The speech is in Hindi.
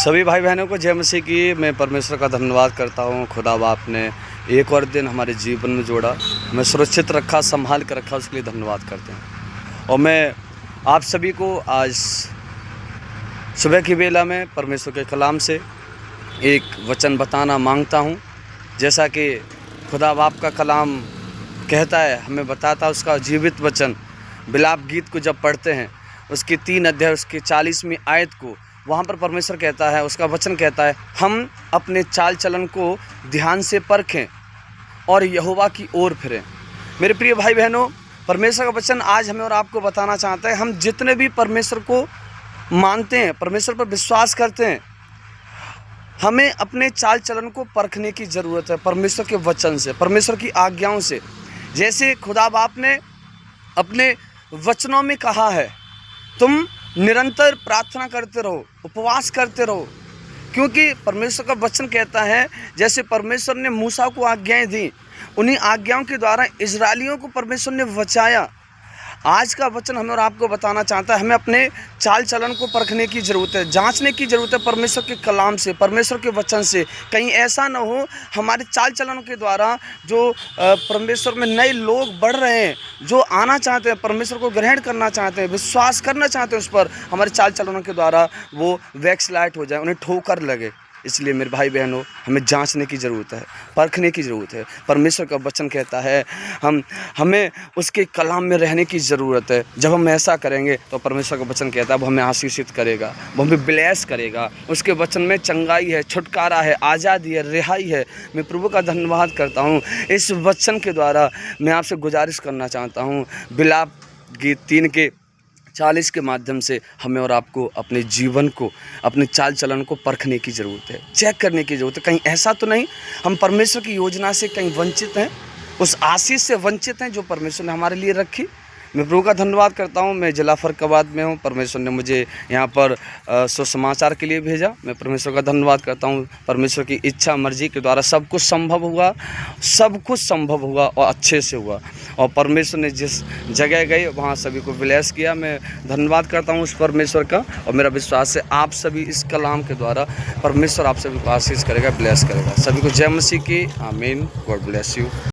सभी भाई बहनों को जय मसीह की। मैं परमेश्वर का धन्यवाद करता हूँ। खुदा बाप ने एक और दिन हमारे जीवन में जोड़ा, हमें सुरक्षित रखा, संभाल कर रखा, उसके लिए धन्यवाद करते हैं। और मैं आप सभी को आज सुबह की बेला में परमेश्वर के कलाम से एक वचन बताना मांगता हूँ। जैसा कि खुदा बाप का कलाम कहता है, हमें बताता है उसका जीवित वचन। बिलाप गीत को जब पढ़ते हैं, उसके 3 अध्याय उसके 40वीं आयत को, वहाँ पर परमेश्वर कहता है, उसका वचन कहता है, हम अपने चाल चलन को ध्यान से परखें और यहोवा की ओर फिरें। मेरे प्रिय भाई बहनों, परमेश्वर का वचन आज हमें और आपको बताना चाहता है, हम जितने भी परमेश्वर को मानते हैं, परमेश्वर पर विश्वास करते हैं, हमें अपने चाल चलन को परखने की ज़रूरत है परमेश्वर के वचन से, परमेश्वर की आज्ञाओं से। जैसे खुदा बाप ने अपने वचनों में कहा है, तुम निरंतर प्रार्थना करते रहो, उपवास करते रहो, क्योंकि परमेश्वर का वचन कहता है जैसे परमेश्वर ने मूसा को आज्ञाएं दी, उन्हीं आज्ञाओं के द्वारा इजरायलियों को परमेश्वर ने बचाया। आज का वचन हमें और आपको बताना चाहता है, हमें अपने चाल चलन को परखने की ज़रूरत है, जांचने की ज़रूरत है परमेश्वर के कलाम से, परमेश्वर के वचन से। कहीं ऐसा ना हो हमारे चाल चलन के द्वारा जो परमेश्वर में नए लोग बढ़ रहे हैं, जो आना चाहते हैं, परमेश्वर को ग्रहण करना चाहते हैं, विश्वास करना चाहते हैं, उस पर हमारे चाल चलनों के द्वारा वो बैकस्लाइड हो जाए, उन्हें ठोकर लगे। इसलिए मेरे भाई बहनों, हमें जांचने की ज़रूरत है, परखने की ज़रूरत है। परमेश्वर का वचन कहता है हमें उसके कलाम में रहने की ज़रूरत है। जब हम ऐसा करेंगे तो परमेश्वर का वचन कहता है वो हमें आशीषित करेगा, वो हमें ब्लेस करेगा। उसके वचन में चंगाई है, छुटकारा है, आज़ादी है, रिहाई है। मैं प्रभु का धन्यवाद करता हूँ। इस वचन के द्वारा मैं आपसे गुजारिश करना चाहता हूँ, बिलाप गीत 3 के 40 के माध्यम से हमें और आपको अपने जीवन को, अपने चाल चलन को परखने की ज़रूरत है, चेक करने की ज़रूरत है। कहीं ऐसा तो नहीं हम परमेश्वर की योजना से कहीं वंचित हैं, उस आशीष से वंचित हैं जो परमेश्वर ने हमारे लिए रखी। मैं प्रभु का धन्यवाद करता हूं। मैं जिला फर्रुखाबाद में हूं। परमेश्वर ने मुझे यहां पर सुसमाचार के लिए भेजा। मैं परमेश्वर का धन्यवाद करता हूं। परमेश्वर की इच्छा मर्जी के द्वारा सब कुछ संभव हुआ, सब कुछ संभव हुआ और अच्छे से हुआ। और परमेश्वर ने जिस जगह गए वहां सभी को ब्लेस किया। मैं धन्यवाद करता हूं उस परमेश्वर का। और मेरा विश्वास है आप सभी इस कलाम के द्वारा परमेश्वर आप सभी को आशीष करेगा, ब्लेस करेगा। सभी को जय मसीह की। आमीन। God bless you.